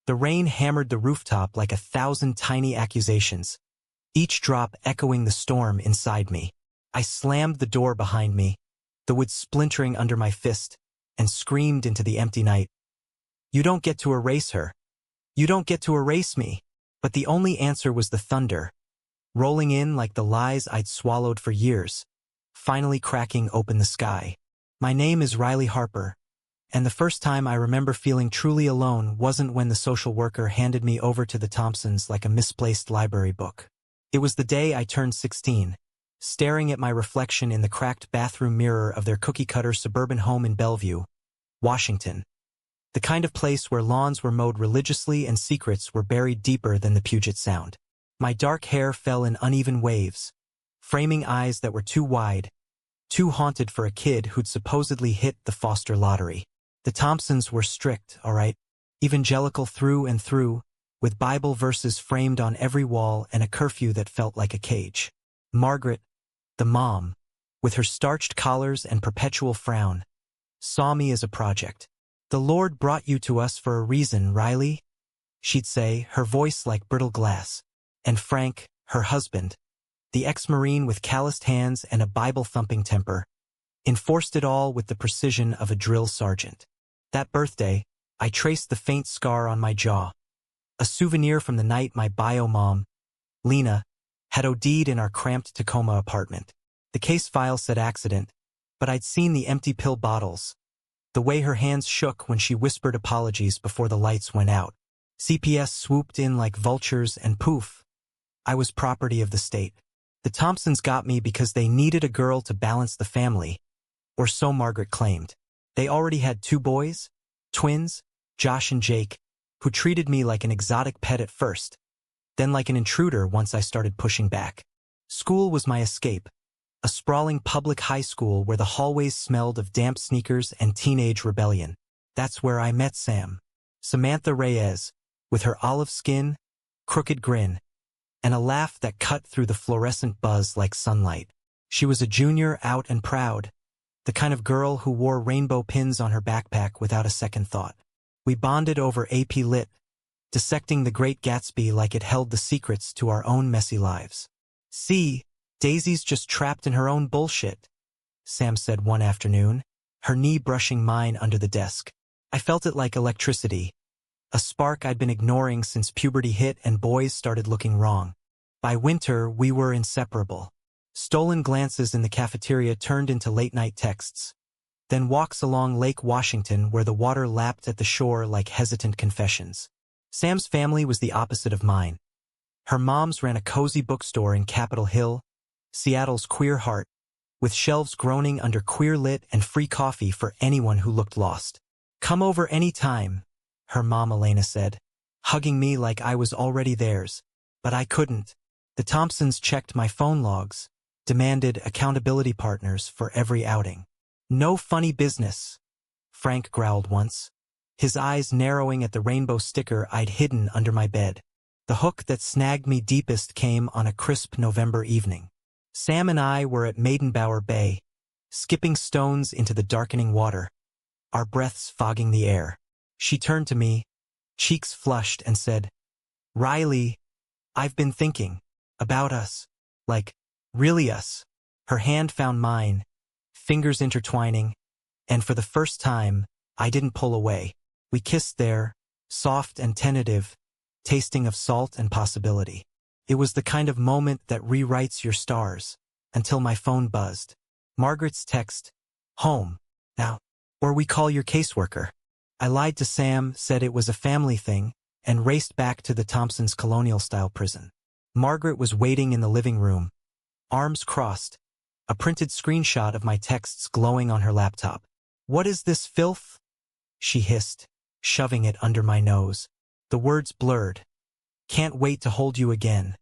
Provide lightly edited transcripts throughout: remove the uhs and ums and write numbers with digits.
The rain hammered the rooftop like 1,000 tiny accusations, each drop echoing the storm inside me. I slammed the door behind me, the wood splintering under my fist, and screamed into the empty night. "You don't get to erase her. You don't get to erase me." But the only answer was the thunder, rolling in like the lies I'd swallowed for years, finally cracking open the sky. My name is Riley Harper, and the first time I remember feeling truly alone wasn't when the social worker handed me over to the Thompsons like a misplaced library book. It was the day I turned 16, staring at my reflection in the cracked bathroom mirror of their cookie-cutter suburban home in Bellevue, Washington. The kind of place where lawns were mowed religiously and secrets were buried deeper than the Puget Sound. My dark hair fell in uneven waves, framing eyes that were too wide, too haunted for a kid who'd supposedly hit the Foster lottery. The Thompsons were strict, all right, evangelical through and through, with Bible verses framed on every wall and a curfew that felt like a cage. Margaret, the mom, with her starched collars and perpetual frown, saw me as a project. "The Lord brought you to us for a reason, Riley," she'd say, her voice like brittle glass. And Frank, her husband, the ex-Marine with calloused hands and a Bible-thumping temper, enforced it all with the precision of a drill sergeant. That birthday, I traced the faint scar on my jaw, a souvenir from the night my bio mom, Lena, had OD'd in our cramped Tacoma apartment. The case file said accident, but I'd seen the empty pill bottles, the way her hands shook when she whispered apologies before the lights went out. CPS swooped in like vultures and poof, I was property of the state. The Thompsons got me because they needed a girl to balance the family, or so Margaret claimed. They already had 2 boys, twins, Josh and Jake, who treated me like an exotic pet at first, then like an intruder once I started pushing back. School was my escape, a sprawling public high school where the hallways smelled of damp sneakers and teenage rebellion. That's where I met Sam. Samantha Reyes, with her olive skin, crooked grin, and a laugh that cut through the fluorescent buzz like sunlight. She was a junior out and proud, the kind of girl who wore rainbow pins on her backpack without a second thought. We bonded over AP Lit, dissecting The Great Gatsby like it held the secrets to our own messy lives. "See, Daisy's just trapped in her own bullshit," Sam said one afternoon, her knee brushing mine under the desk. I felt it like electricity, a spark I'd been ignoring since puberty hit and boys started looking wrong. By winter, we were inseparable. Stolen glances in the cafeteria turned into late-night texts, then walks along Lake Washington where the water lapped at the shore like hesitant confessions. Sam's family was the opposite of mine. Her moms ran a cozy bookstore in Capitol Hill, Seattle's queer heart, with shelves groaning under queer lit and free coffee for anyone who looked lost. "Come over any time," her mom Elena said, hugging me like I was already theirs. But I couldn't. The Thompsons checked my phone logs, demanded accountability partners for every outing. "No funny business," Frank growled once, his eyes narrowing at the rainbow sticker I'd hidden under my bed. The hook that snagged me deepest came on a crisp November evening. Sam and I were at Maidenbower Bay, skipping stones into the darkening water, our breaths fogging the air. She turned to me, cheeks flushed, and said, "Riley, I've been thinking about us, like, really us." Her hand found mine, fingers intertwining, and for the first time, I didn't pull away. We kissed there, soft and tentative, tasting of salt and possibility. It was the kind of moment that rewrites your stars, until my phone buzzed. Margaret's text, "Home, now, or we call your caseworker." I lied to Sam, said it was a family thing, and raced back to the Thompsons' colonial-style prison. Margaret was waiting in the living room, arms crossed, a printed screenshot of my texts glowing on her laptop. "What is this filth?" she hissed, shoving it under my nose. The words blurred. "Can't wait to hold you again."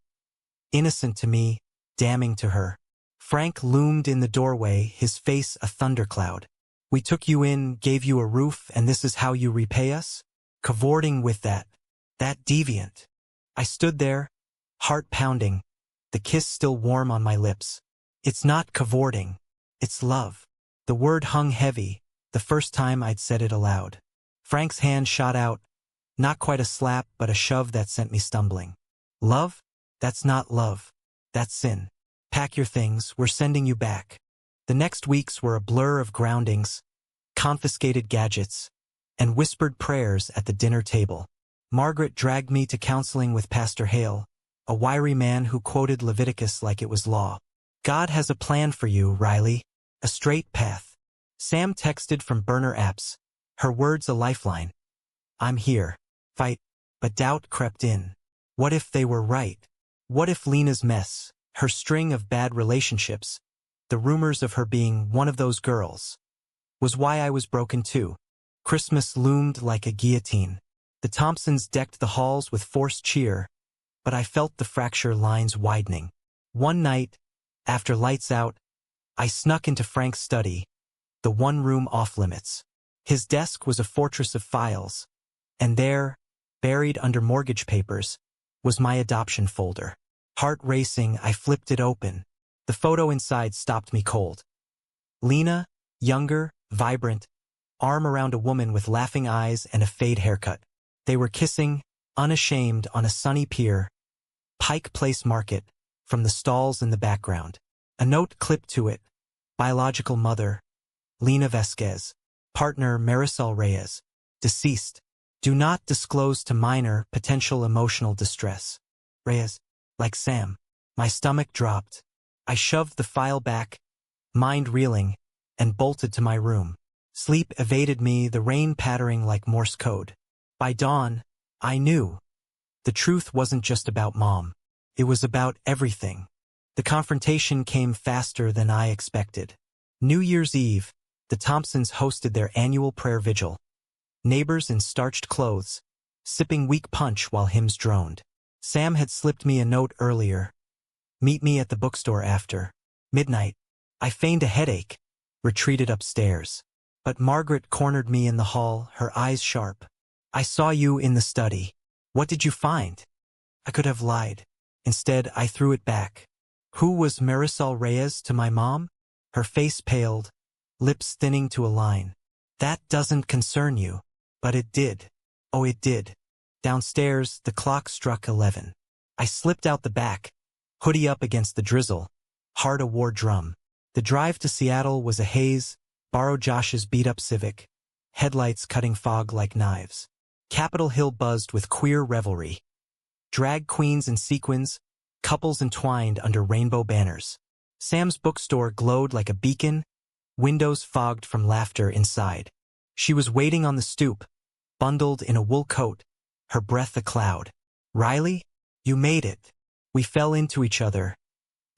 Innocent to me, damning to her. Frank loomed in the doorway, his face a thundercloud. "We took you in, gave you a roof, and this is how you repay us? Cavorting with that deviant." I stood there, heart pounding, the kiss still warm on my lips. "It's not cavorting. It's love." The word hung heavy, the first time I'd said it aloud. Frank's hand shot out, Not quite a slap, but a shove that sent me stumbling. Love? That's not love. That's sin. Pack your things, we're sending you back. The next weeks were a blur of groundings, confiscated gadgets, and whispered prayers at the dinner table. Margaret dragged me to counseling with Pastor Hale, a wiry man who quoted Leviticus like it was law. God has a plan for you, Riley. A straight path. Sam texted from burner apps, her words a lifeline. I'm here. Fight. But doubt crept in. What if they were right? What if Lena's mess, her string of bad relationships, the rumors of her being one of those girls, was why I was broken too? Christmas loomed like a guillotine. The Thompsons decked the halls with forced cheer, but I felt the fracture lines widening. One night, after lights out, I snuck into Frank's study, the one room off limits. His desk was a fortress of files, and there, buried under mortgage papers, was my adoption folder. Heart racing, I flipped it open. The photo inside stopped me cold. Lena, younger, vibrant, arm around a woman with laughing eyes and a fade haircut. They were kissing, unashamed, on a sunny pier, Pike Place Market, from the stalls in the background. A note clipped to it. Biological mother, Lena Vasquez. Partner, Marisol Reyes. Deceased. Do not disclose to minor potential emotional distress. Reyes. Like Sam. My stomach dropped. I shoved the file back, mind reeling, and bolted to my room. Sleep evaded me, the rain pattering like Morse code. By dawn, I knew. The truth wasn't just about Mom. It was about everything. The confrontation came faster than I expected. New Year's Eve, the Thompsons hosted their annual prayer vigil. Neighbors in starched clothes, sipping weak punch while hymns droned. Sam had slipped me a note earlier. Meet me at the bookstore after midnight. I feigned a headache, retreated upstairs. But Margaret cornered me in the hall, her eyes sharp. I saw you in the study. What did you find? I could have lied. Instead, I threw it back. Who was Marisol Reyes to my mom? Her face paled, lips thinning to a line. That doesn't concern you. But it did. Oh, it did. Downstairs, the clock struck 11. I slipped out the back, hoodie up against the drizzle, heart a war drum. The drive to Seattle was a haze, borrow Josh's beat-up Civic, headlights cutting fog like knives. Capitol Hill buzzed with queer revelry. Drag queens in sequins, couples entwined under rainbow banners. Sam's bookstore glowed like a beacon, windows fogged from laughter inside. She was waiting on the stoop, bundled in a wool coat, her breath a cloud. Riley, you made it. We fell into each other,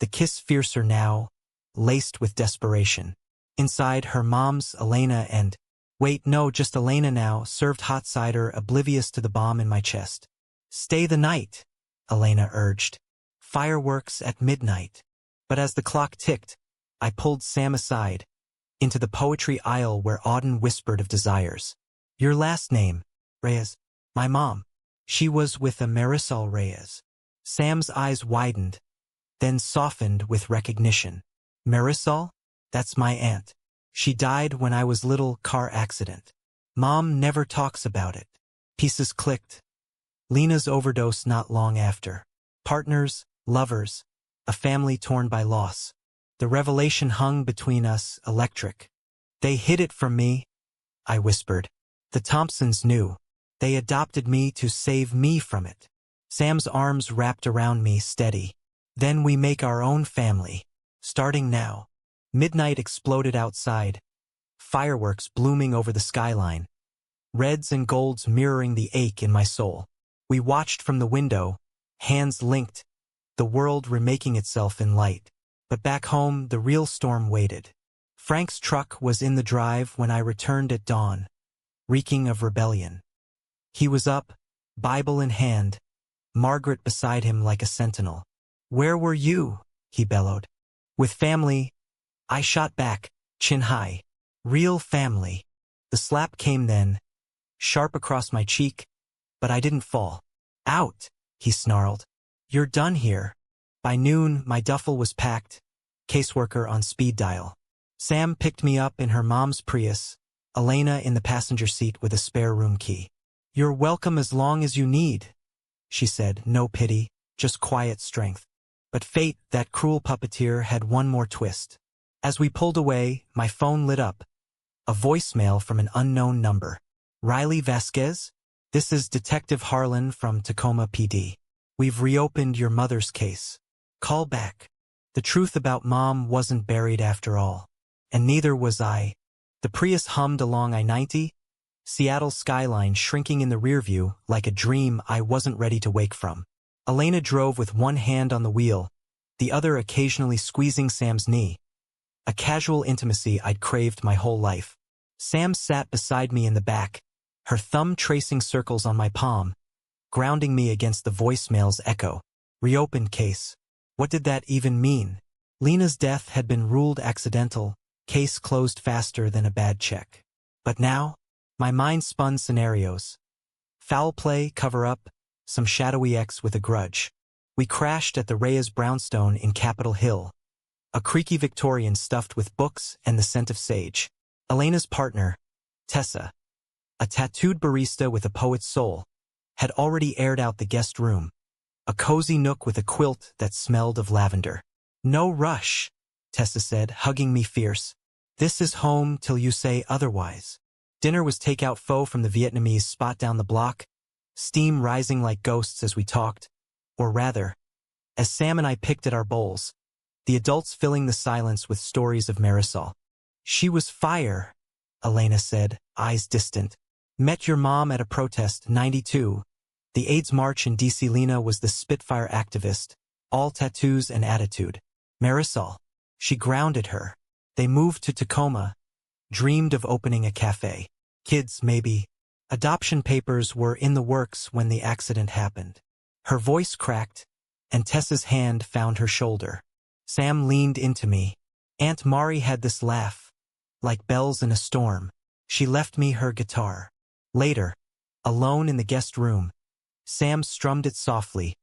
the kiss fiercer now, laced with desperation. Inside, her mom's Elena and, wait, no, just Elena now, served hot cider, oblivious to the bomb in my chest. Stay the night, Elena urged. Fireworks at midnight. But as the clock ticked, I pulled Sam aside, into the poetry aisle where Auden whispered of desires. Your last name, Reyes. My mom. She was with a Marisol Reyes. Sam's eyes widened, then softened with recognition. Marisol? That's my aunt. She died when I was little, car accident. Mom never talks about it. Pieces clicked. Lena's overdose not long after. Partners, lovers, a family torn by loss. The revelation hung between us, electric. They hid it from me, I whispered. The Thompsons knew. They adopted me to save me from it. Sam's arms wrapped around me, steady. Then we make our own family. Starting now. Midnight exploded outside. Fireworks blooming over the skyline. Reds and golds mirroring the ache in my soul. We watched from the window, hands linked, the world remaking itself in light. But back home, the real storm waited. Frank's truck was in the drive when I returned at dawn, reeking of rebellion. He was up, Bible in hand, Margaret beside him like a sentinel. Where were you? He bellowed. With family, I shot back, chin high. Real family. The slap came then, sharp across my cheek, but I didn't fall. Out, he snarled. You're done here. By noon, my duffel was packed, caseworker on speed dial. Sam picked me up in her mom's Prius, Elena in the passenger seat with a spare room key. You're welcome as long as you need, she said, no pity, just quiet strength. But fate, that cruel puppeteer, had one more twist. As we pulled away, my phone lit up. A voicemail from an unknown number. Riley Vasquez? This is Detective Harlan from Tacoma PD. We've reopened your mother's case. Call back. The truth about Mom wasn't buried after all. And neither was I. The Prius hummed along I-90, Seattle's skyline shrinking in the rearview like a dream I wasn't ready to wake from. Elena drove with one hand on the wheel, the other occasionally squeezing Sam's knee. A casual intimacy I'd craved my whole life. Sam sat beside me in the back, her thumb tracing circles on my palm, grounding me against the voicemail's echo. Reopened case. What did that even mean? Lena's death had been ruled accidental, case closed faster than a bad check. But now, my mind spun scenarios. Foul play, cover-up, some shadowy ex with a grudge. We crashed at the Reyes brownstone in Capitol Hill, a creaky Victorian stuffed with books and the scent of sage. Elena's partner, Tessa, a tattooed barista with a poet's soul, had already aired out the guest room, a cozy nook with a quilt that smelled of lavender. No rush, Tessa said, hugging me fierce. This is home till you say otherwise. Dinner was takeout pho from the Vietnamese spot down the block, steam rising like ghosts as we talked, or rather, as Sam and I picked at our bowls, the adults filling the silence with stories of Marisol. She was fire, Elena said, eyes distant. Met your mom at a protest, 92. The AIDS march in DC. Lena was the Spitfire activist, all tattoos and attitude. Marisol. She grounded her. They moved to Tacoma, dreamed of opening a cafe. Kids, maybe. Adoption papers were in the works when the accident happened. Her voice cracked, and Tessa's hand found her shoulder. Sam leaned into me. Aunt Mari had this laugh, like bells in a storm. She left me her guitar. Later, alone in the guest room, Sam strummed it softly,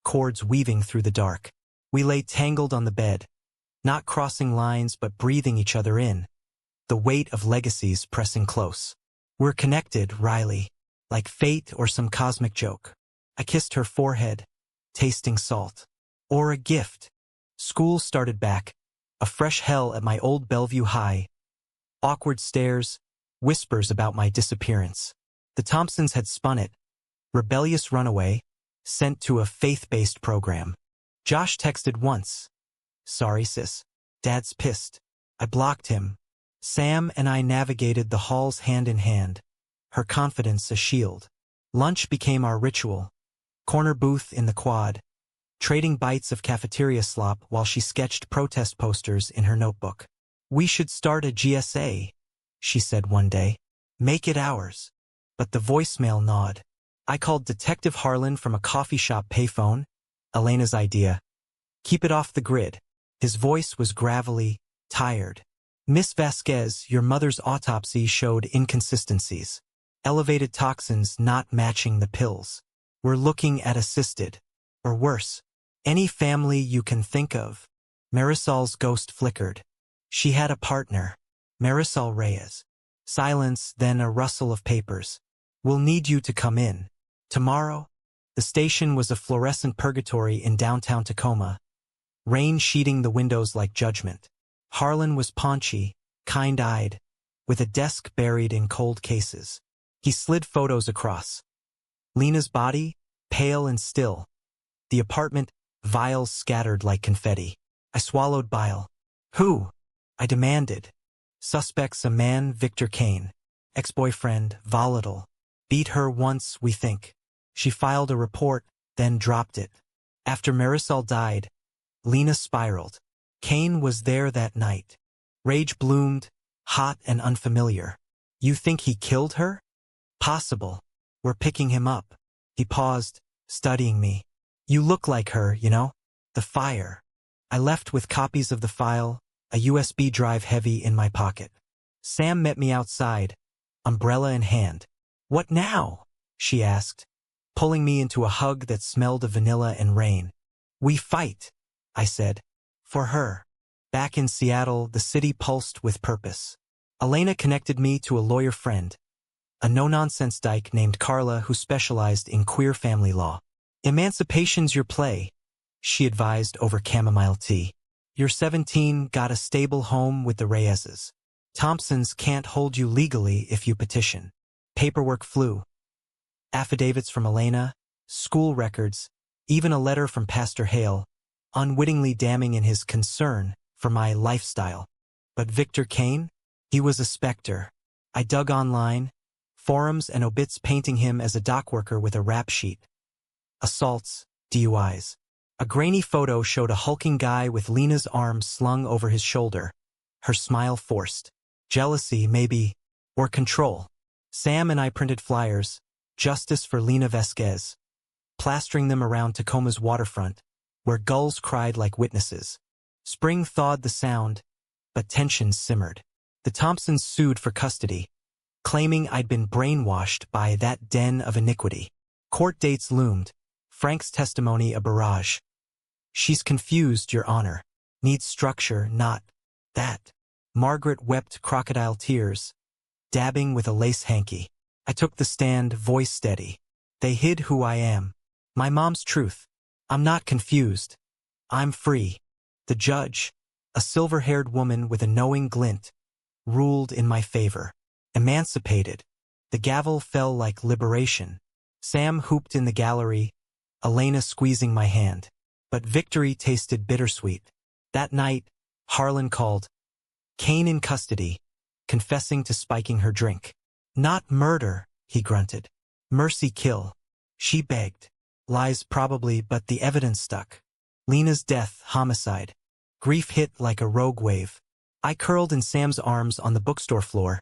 chords weaving through the dark. We lay tangled on the bed, not crossing lines but breathing each other in, the weight of legacies pressing close. We're connected, Riley, like fate or some cosmic joke. I kissed her forehead, tasting salt. Or a gift. School started back, a fresh hell at my old Bellevue High. Awkward stares, whispers about my disappearance. The Thompsons had spun it. Rebellious runaway, sent to a faith-based program. Josh texted once. Sorry, sis. Dad's pissed. I blocked him. Sam and I navigated the halls hand in hand, her confidence a shield. Lunch became our ritual. Corner booth in the quad, trading bites of cafeteria slop while she sketched protest posters in her notebook. We should start a GSA, she said one day. Make it ours. But the voicemail gnawed. I called Detective Harlan from a coffee shop payphone, Elena's idea. Keep it off the grid. His voice was gravelly, tired. Miss Vasquez, your mother's autopsy showed inconsistencies. Elevated toxins not matching the pills. We're looking at assisted. Or worse, any family you can think of. Marisol's ghost flickered. She had a partner, Marisol Reyes. Silence, then a rustle of papers. We'll need you to come in. Tomorrow? The station was a fluorescent purgatory in downtown Tacoma, rain sheeting the windows like judgment. Harlan was paunchy, kind-eyed, with a desk buried in cold cases. He slid photos across. Lena's body, pale and still. The apartment, vials scattered like confetti. I swallowed bile. Who? I demanded. Suspects a man, Victor Kane. Ex-boyfriend, volatile. Beat her once, we think. She filed a report, then dropped it. After Marisol died, Lena spiraled. Kane was there that night. Rage bloomed, hot and unfamiliar. You think he killed her? Possible. We're picking him up. He paused, studying me. You look like her, you know? The fire. I left with copies of the file, a USB drive heavy in my pocket. Sam met me outside, umbrella in hand. What now? She asked, pulling me into a hug that smelled of vanilla and rain. We fight, I said. For her. Back in Seattle, the city pulsed with purpose. Elena connected me to a lawyer friend, a no-nonsense dyke named Carla who specialized in queer family law. "Emancipation's your play," she advised over chamomile tea. "You're 17, got a stable home with the Reyeses. Thompsons can't hold you legally if you petition." Paperwork flew. Affidavits from Elena, school records, even a letter from Pastor Hale, unwittingly damning in his concern for my lifestyle. But Victor Kane? He was a specter. I dug online, forums and obits painting him as a dock worker with a rap sheet. Assaults, DUIs. A grainy photo showed a hulking guy with Lena's arms slung over his shoulder, her smile forced. Jealousy, maybe, or control. Sam and I printed flyers, "Justice for Lena Vesquez," plastering them around Tacoma's waterfront, where gulls cried like witnesses. Spring thawed the sound, but tensions simmered. The Thompsons sued for custody, claiming I'd been brainwashed by that den of iniquity. Court dates loomed, Frank's testimony a barrage. "She's confused, Your Honor. Needs structure, not that." Margaret wept crocodile tears, dabbing with a lace hanky. I took the stand, voice steady. "They hid who I am. My mom's truth. I'm not confused. I'm free." The judge, a silver-haired woman with a knowing glint, ruled in my favor. Emancipated. The gavel fell like liberation. Sam hooped in the gallery, Elena squeezing my hand. But victory tasted bittersweet. That night, Harlan called. Kane in custody, confessing to spiking her drink. "Not murder," he grunted. "Mercy kill." She begged. Lies probably, but the evidence stuck. Lena's death, homicide. Grief hit like a rogue wave. I curled in Sam's arms on the bookstore floor,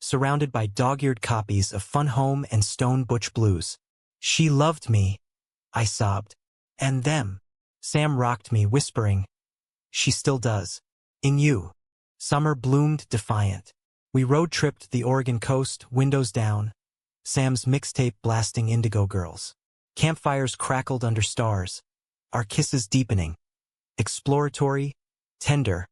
surrounded by dog-eared copies of Fun Home and Stone Butch Blues. "She loved me," I sobbed. "And them." Sam rocked me, whispering, "She still does. In you." Summer bloomed defiant. We road-tripped the Oregon coast, windows down, Sam's mixtape blasting Indigo Girls. Campfires crackled under stars, our kisses deepening. Exploratory, tender,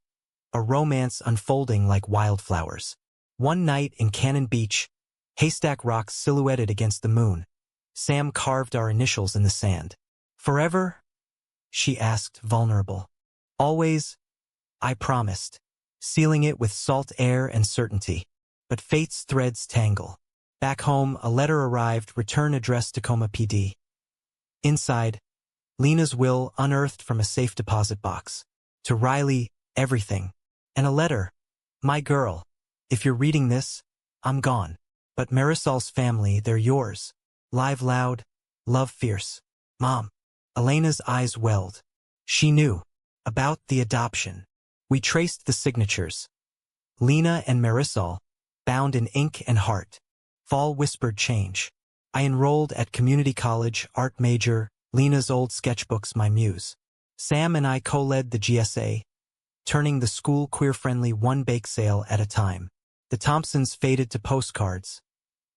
a romance unfolding like wildflowers. One night in Cannon Beach, haystack rocks silhouetted against the moon, Sam carved our initials in the sand. "Forever?" she asked, vulnerable. "Always," I promised, sealing it with salt air and certainty. But fate's threads tangle. Back home, a letter arrived, return address Tacoma PD. Inside, Lena's will unearthed from a safe deposit box. To Riley, everything. And a letter. "My girl, if you're reading this, I'm gone. But Marisol's family, they're yours. Live loud, love fierce. Mom." Elena's eyes welled. She knew. About the adoption. We traced the signatures. Lena and Marisol, bound in ink and heart. Fall whispered change. I enrolled at community college, art major, Lena's old sketchbooks my muse. Sam and I co-led the GSA, turning the school queer-friendly one bake sale at a time. The Thompsons faded to postcards.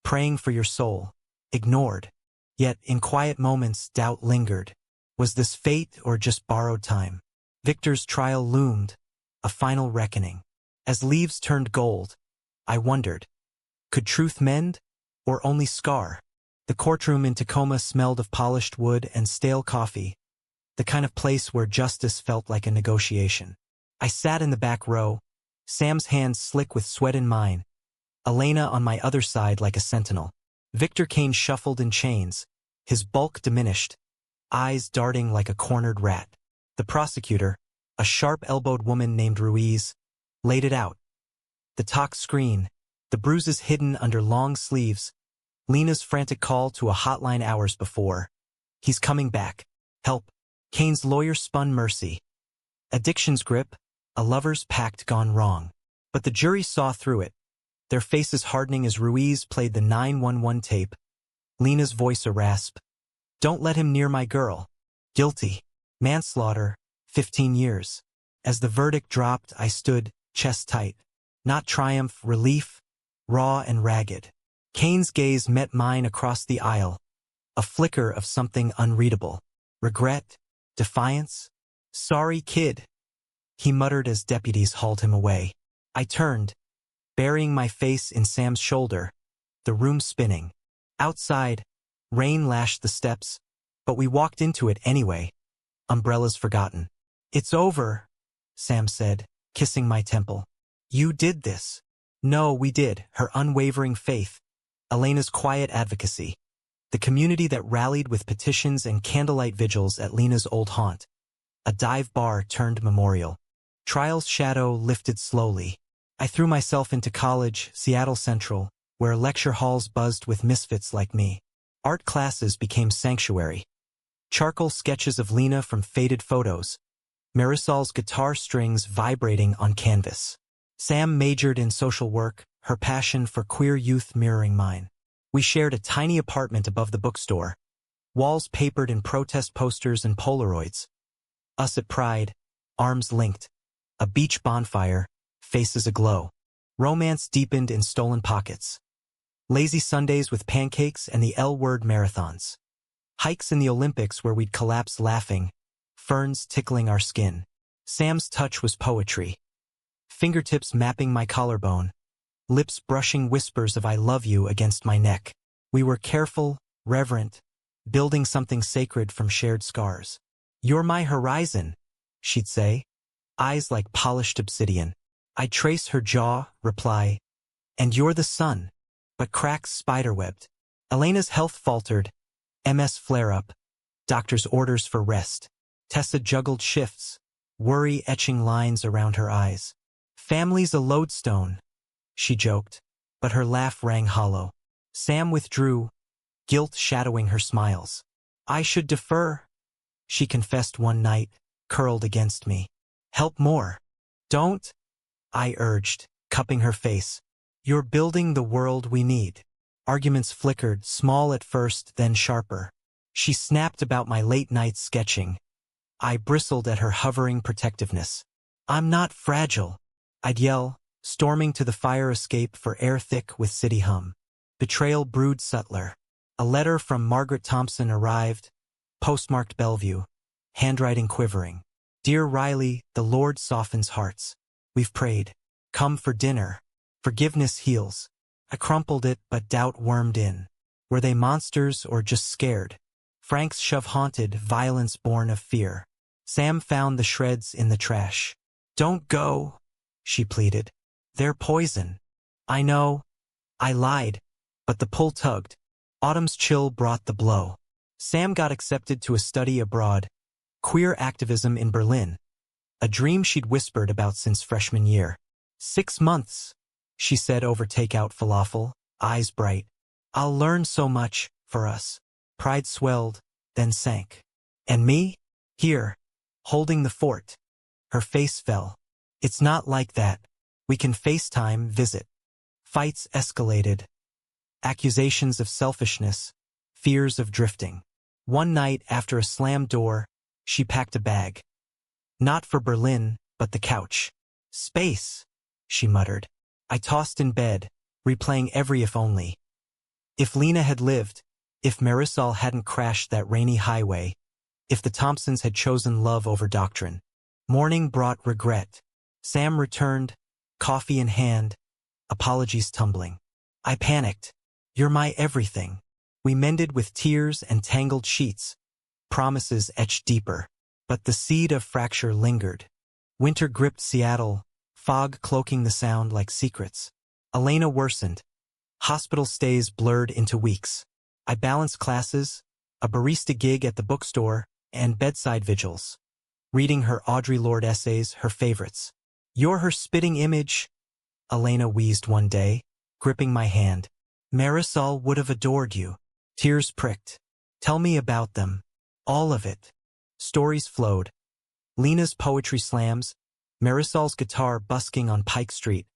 Praying for your soul. Ignored. Yet in quiet moments doubt lingered. Was this fate or just borrowed time? Victor's trial loomed. A final reckoning. As leaves turned gold, I wondered, could truth mend, or only scar? The courtroom in Tacoma smelled of polished wood and stale coffee, the kind of place where justice felt like a negotiation. I sat in the back row, Sam's hands slick with sweat in mine, Elena on my other side like a sentinel. Victor Kane shuffled in chains, his bulk diminished, eyes darting like a cornered rat. The prosecutor, a sharp-elbowed woman named Ruiz, laid it out. The talk screen, the bruises hidden under long sleeves, Lena's frantic call to a hotline hours before. "He's coming back. Help." Kane's lawyer spun mercy. Addiction's grip, a lover's pact gone wrong. But the jury saw through it, their faces hardening as Ruiz played the 911 tape. Lena's voice a rasp. "Don't let him near my girl. Guilty. Manslaughter. 15 years. As the verdict dropped, I stood, chest tight. Not triumph, relief, raw and ragged. Kane's gaze met mine across the aisle, a flicker of something unreadable. Regret? Defiance? "Sorry, kid," he muttered as deputies hauled him away. I turned, burying my face in Sam's shoulder, the room spinning. Outside, rain lashed the steps, but we walked into it anyway, umbrellas forgotten. "It's over," Sam said, kissing my temple. "You did this." "No, we did," her unwavering faith, Elena's quiet advocacy, the community that rallied with petitions and candlelight vigils at Lena's old haunt. A dive bar turned memorial. Trial's shadow lifted slowly. I threw myself into college, Seattle Central, where lecture halls buzzed with misfits like me. Art classes became sanctuary. Charcoal sketches of Lena from faded photos, Marisol's guitar strings vibrating on canvas. Sam majored in social work, her passion for queer youth mirroring mine. We shared a tiny apartment above the bookstore, walls papered in protest posters and Polaroids. Us at Pride, arms linked, a beach bonfire, faces aglow. Romance deepened in stolen pockets. Lazy Sundays with pancakes and the L-word marathons. Hikes in the Olympics where we'd collapse laughing, ferns tickling our skin. Sam's touch was poetry. Fingertips mapping my collarbone, lips brushing whispers of "I love you" against my neck. We were careful, reverent, building something sacred from shared scars. "You're my horizon," she'd say, eyes like polished obsidian. I'd trace her jaw, reply, "And you're the sun," but cracks spiderwebbed. Elena's health faltered, MS flare-up, doctor's orders for rest. Tessa juggled shifts, worry etching lines around her eyes. "Family's a lodestone," she joked, but her laugh rang hollow. Sam withdrew, guilt shadowing her smiles. "I should defer," she confessed one night, curled against me. "Help more." "Don't," I urged, cupping her face. "You're building the world we need." Arguments flickered, small at first, then sharper. She snapped about my late nights sketching. I bristled at her hovering protectiveness. "I'm not fragile," I'd yell, storming to the fire escape for air thick with city hum. Betrayal brewed subtler. A letter from Margaret Thompson arrived, postmarked Bellevue, handwriting quivering. "Dear Riley, the Lord softens hearts. We've prayed. Come for dinner. Forgiveness heals." I crumpled it, but doubt wormed in. Were they monsters or just scared? Frank's shove haunted, violence born of fear. Sam found the shreds in the trash. "Don't go," she pleaded. "They're poison." "I know." I lied, but the pull tugged. Autumn's chill brought the blow. Sam got accepted to a study abroad, queer activism in Berlin, a dream she'd whispered about since freshman year. 6 months, she said over takeout falafel, eyes bright. "I'll learn so much, for us." Pride swelled, then sank. And me? Here, holding the fort. Her face fell. "It's not like that. We can FaceTime, visit." Fights escalated. Accusations of selfishness, fears of drifting. One night, after a slammed door, she packed a bag. Not for Berlin, but the couch. "Space," she muttered. I tossed in bed, replaying every if only. If Lena had lived, if Marisol hadn't crashed that rainy highway, if the Thompsons had chosen love over doctrine. Morning brought regret. Sam returned, coffee in hand, apologies tumbling. I panicked. "You're my everything." We mended with tears and tangled sheets, promises etched deeper. But the seed of fracture lingered. Winter gripped Seattle, fog cloaking the sound like secrets. Elena worsened. Hospital stays blurred into weeks. I balanced classes, a barista gig at the bookstore, and bedside vigils. Reading her Audre Lorde essays, her favorites. "You're her spitting image," Elena wheezed one day, gripping my hand. "Marisol would have adored you." Tears pricked. "Tell me about them. All of it." Stories flowed. Lena's poetry slams, Marisol's guitar busking on Pike Street,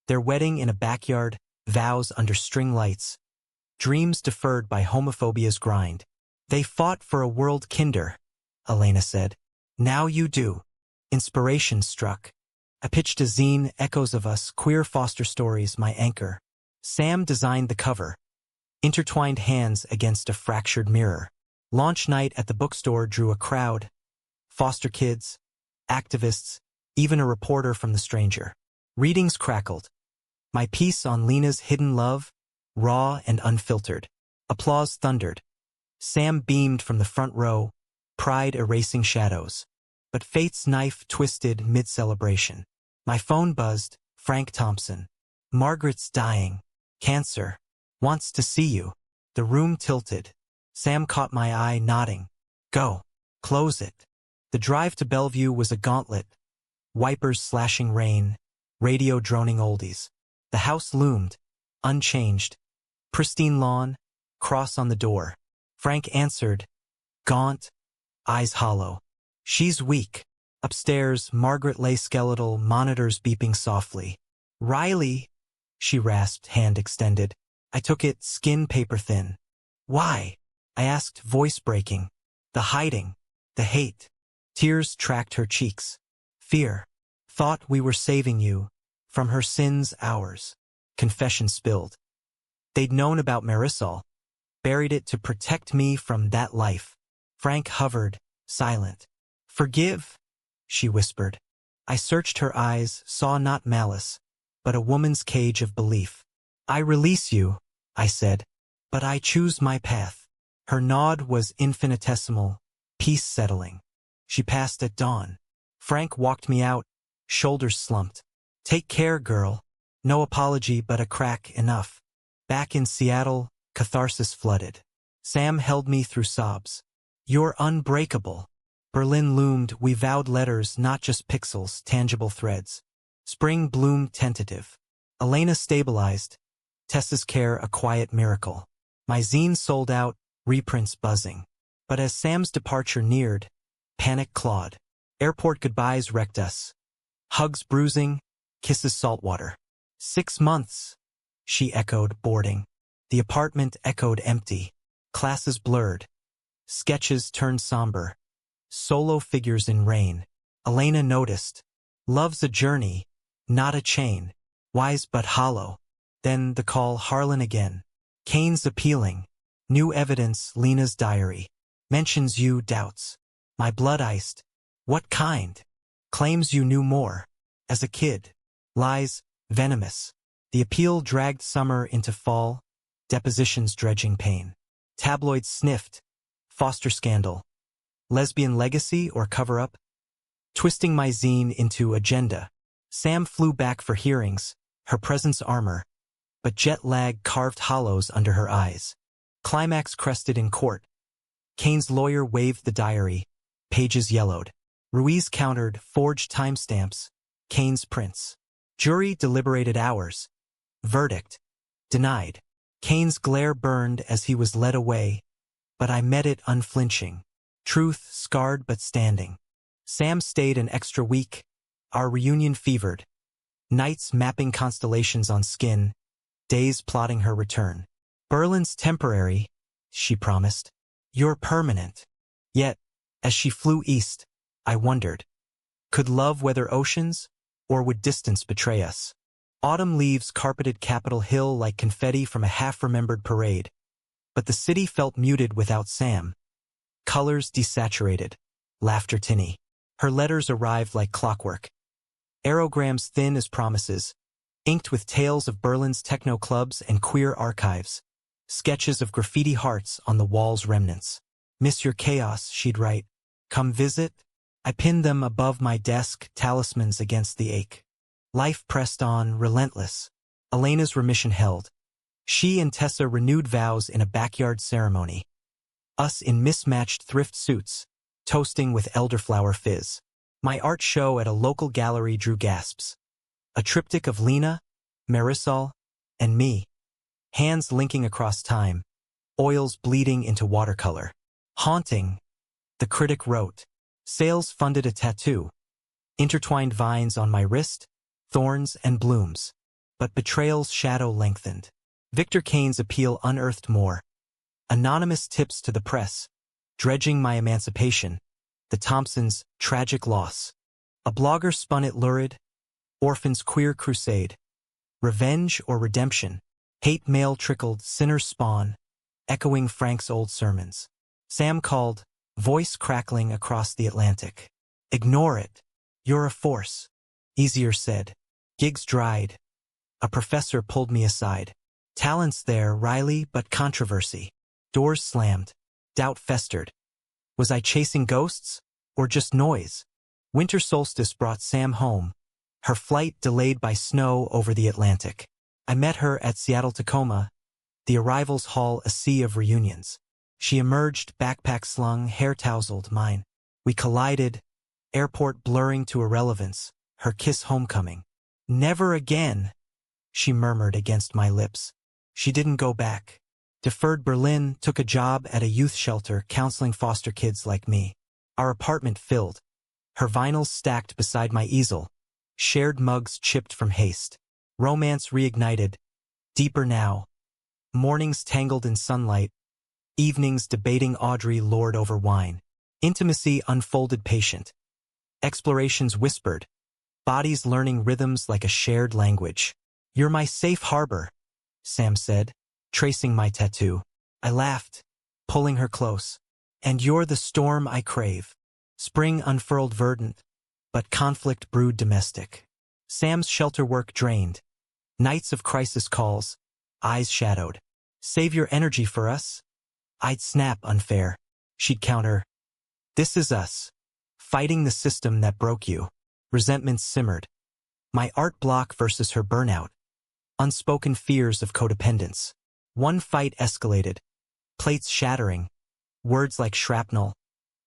their wedding in a backyard, vows under string lights, dreams deferred by homophobia's grind. "They fought for a world kinder," Elena said. "Now you do." Inspiration struck. I pitched a zine, Echoes of Us, Queer Foster Stories, my anchor. Sam designed the cover. Intertwined hands against a fractured mirror. Launch night at the bookstore drew a crowd. Foster kids, activists, even a reporter from The Stranger. Readings crackled. My piece on Lena's hidden love, raw and unfiltered. Applause thundered. Sam beamed from the front row, pride erasing shadows. But fate's knife twisted mid-celebration. My phone buzzed. Frank Thompson. Margaret's dying. Cancer. Wants to see you. The room tilted. Sam caught my eye, nodding. Go. Close it. The drive to Bellevue was a gauntlet. Wipers slashing rain. Radio droning oldies. The house loomed. Unchanged. Pristine lawn. Cross on the door. Frank answered. Gaunt. Eyes hollow. She's weak. Upstairs, Margaret lay skeletal, monitors beeping softly. Riley, she rasped, hand extended. I took it, skin paper thin. Why? I asked, voice breaking. The hiding. The hate. Tears tracked her cheeks. Fear. Thought we were saving you. From her sins, ours. Confession spilled. They'd known about Marisol. Buried it to protect me from that life. Frank hovered, silent. Forgive, she whispered. I searched her eyes, saw not malice, but a woman's cage of belief. I release you, I said, but I choose my path. Her nod was infinitesimal, peace settling. She passed at dawn. Frank walked me out, shoulders slumped. Take care, girl. No apology, but a crack enough. Back in Seattle, catharsis flooded. Sam held me through sobs. You're unbreakable. Berlin loomed, we vowed letters, not just pixels, tangible threads. Spring bloomed tentative. Elena stabilized. Tessa's care a quiet miracle. My zine sold out, reprints buzzing. But as Sam's departure neared, panic clawed. Airport goodbyes wrecked us. Hugs bruising, kisses saltwater. 6 months, she echoed, boarding. The apartment echoed empty. Classes blurred. Sketches turned somber. Solo figures in rain. Elena noticed. Love's a journey, not a chain. Wise but hollow. Then the call, Harlan again. Kane's appealing. New evidence, Lena's diary. Mentions you, doubts. My blood iced. What kind? Claims you knew more. As a kid. Lies, venomous. The appeal dragged summer into fall. Depositions dredging pain. Tabloids sniffed. Foster scandal. Lesbian legacy or cover-up? Twisting my zine into agenda. Sam flew back for hearings, her presence armor, but jet lag carved hollows under her eyes. Climax crested in court. Kane's lawyer waved the diary. Pages yellowed. Ruiz countered, forged timestamps. Kane's prints. Jury deliberated hours. Verdict. Denied. Kane's glare burned as he was led away, but I met it unflinching. Truth scarred but standing. Sam stayed an extra week. Our reunion fevered. Nights mapping constellations on skin. Days plotting her return. Berlin's temporary, she promised. You're permanent. Yet, as she flew east, I wondered. Could love weather oceans, or would distance betray us? Autumn leaves carpeted Capitol Hill like confetti from a half-remembered parade. But the city felt muted without Sam. Colors desaturated. Laughter tinny. Her letters arrived like clockwork. Aerograms thin as promises. Inked with tales of Berlin's techno clubs and queer archives. Sketches of graffiti hearts on the wall's remnants. Miss your chaos, she'd write. Come visit? I pinned them above my desk, talismans against the ache. Life pressed on, relentless. Elena's remission held. She and Tessa renewed vows in a backyard ceremony. Us in mismatched thrift suits, toasting with elderflower fizz. My art show at a local gallery drew gasps. A triptych of Lena, Marisol, and me. Hands linking across time. Oils bleeding into watercolor. Haunting, the critic wrote. Sales funded a tattoo. Intertwined vines on my wrist, thorns and blooms. But betrayal's shadow lengthened. Victor Kane's appeal unearthed more. Anonymous tips to the press. Dredging my emancipation. The Thompsons' tragic loss. A blogger spun it lurid. Orphans' queer crusade. Revenge or redemption. Hate mail trickled, sinners spawn. Echoing Frank's old sermons. Sam called, voice crackling across the Atlantic. Ignore it. You're a force. Easier said. Gigs dried. A professor pulled me aside. Talents there, Riley, but controversy. Doors slammed. Doubt festered. Was I chasing ghosts? Or just noise? Winter solstice brought Sam home, her flight delayed by snow over the Atlantic. I met her at Seattle-Tacoma, the arrivals hall a sea of reunions. She emerged, backpack slung, hair tousled, mine. We collided, airport blurring to irrelevance, her kiss homecoming. Never again, she murmured against my lips. She didn't go back. Deferred Berlin, took a job at a youth shelter counseling foster kids like me. Our apartment filled. Her vinyls stacked beside my easel. Shared mugs chipped from haste. Romance reignited. Deeper now. Mornings tangled in sunlight. Evenings debating Audrey lord over wine. Intimacy unfolded patient. Explorations whispered. Bodies learning rhythms like a shared language. You're my safe harbor, Sam said, tracing my tattoo. I laughed, pulling her close. And you're the storm I crave. Spring unfurled verdant, but conflict brewed domestic. Sam's shelter work drained. Nights of crisis calls, eyes shadowed. Save your energy for us? I'd snap unfair. She'd counter. This is us. Fighting the system that broke you. Resentment simmered. My art block versus her burnout. Unspoken fears of codependence. One fight escalated. Plates shattering. Words like shrapnel.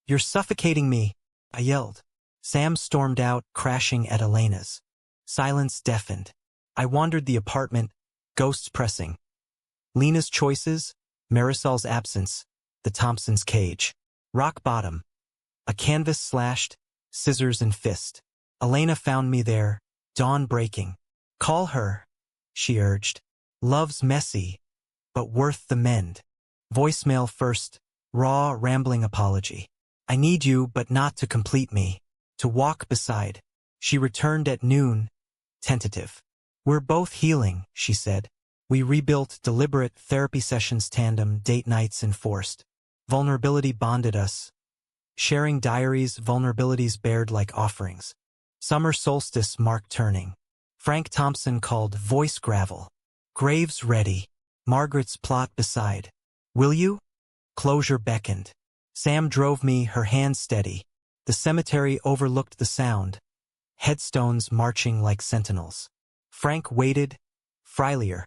You're suffocating me, I yelled. Sam stormed out, crashing at Elena's. Silence deafened. I wandered the apartment, ghosts pressing. Lena's choices, Marisol's absence, the Thompsons' cage. Rock bottom. A canvas slashed, scissors and fist. Elena found me there, dawn breaking. Call her, she urged. Love's messy, but worth the mend. Voicemail first, raw, rambling apology. I need you, but not to complete me. To walk beside. She returned at noon, tentative. We're both healing, she said. We rebuilt deliberate therapy sessions tandem, date nights enforced. Vulnerability bonded us. Sharing diaries, vulnerabilities bared like offerings. Summer solstice marked turning. Frank Thompson called voice gravel. Graves ready. Margaret's plot beside. Will you? Closure beckoned. Sam drove me, her hand steady. The cemetery overlooked the sound. Headstones marching like sentinels. Frank waited, Freilier.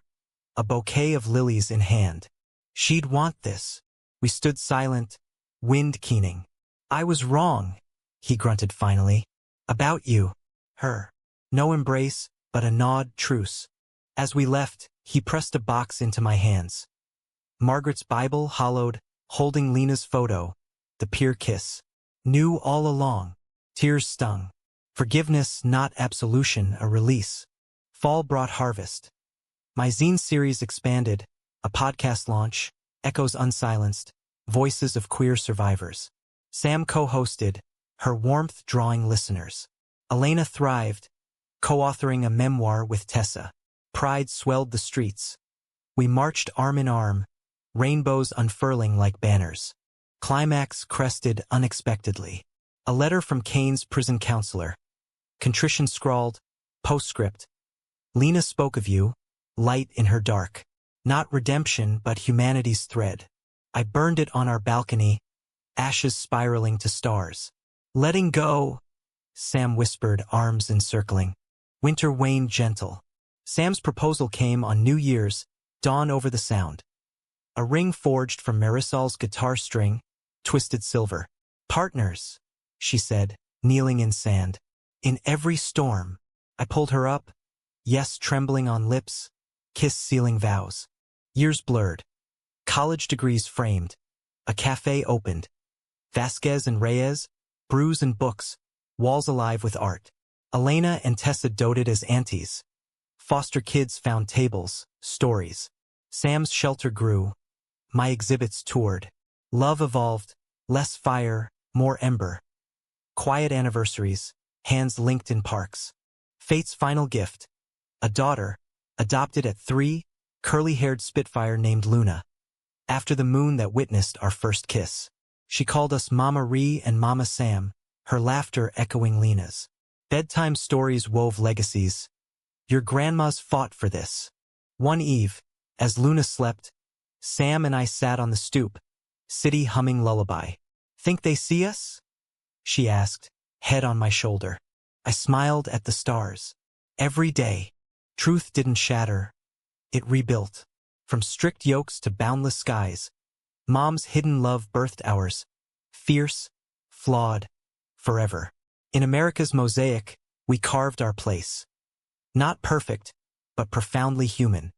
A bouquet of lilies in hand. She'd want this. We stood silent, wind keening. I was wrong, he grunted finally. About you. Her. No embrace, but a nod, truce. As we left, he pressed a box into my hands. Margaret's Bible, hollowed, holding Lena's photo. The peer kiss. Knew all along. Tears stung. Forgiveness, not absolution, a release. Fall brought harvest. My zine series expanded. A podcast launch. Echoes unsilenced. Voices of queer survivors. Sam co-hosted, her warmth drawing listeners. Elena thrived, co-authoring a memoir with Tessa. Pride swelled the streets. We marched arm in arm, rainbows unfurling like banners. Climax crested unexpectedly. A letter from Kane's prison counselor. Contrition scrawled, postscript. Lena spoke of you, light in her dark. Not redemption, but humanity's thread. I burned it on our balcony, ashes spiraling to stars. Letting go, Sam whispered, arms encircling. Winter waned gentle. Sam's proposal came on New Year's, dawn over the sound. A ring forged from Marisol's guitar string, twisted silver. Partners, she said, kneeling in sand. In every storm. I pulled her up, yes trembling on lips, kiss sealing vows. Years blurred. College degrees framed. A cafe opened. Vasquez and Reyes, brews and books, walls alive with art. Elena and Tessa doted as aunties. Foster kids found tables, stories. Sam's shelter grew. My exhibits toured. Love evolved, less fire, more ember. Quiet anniversaries, hands linked in parks. Fate's final gift. A daughter, adopted at 3, curly-haired spitfire named Luna. After the moon that witnessed our first kiss. She called us Mama Ree and Mama Sam, her laughter echoing Lena's. Bedtime stories wove legacies. Your grandmas fought for this. One eve, As Luna slept, Sam and I sat on the stoop, city humming lullaby. "Think they see us?" she asked, head on my shoulder. I smiled at the stars. Every day, truth didn't shatter, it rebuilt. From strict yokes to boundless skies, Mom's hidden love birthed ours. Fierce, flawed, forever. In America's mosaic, we carved our place. Not perfect, but profoundly human.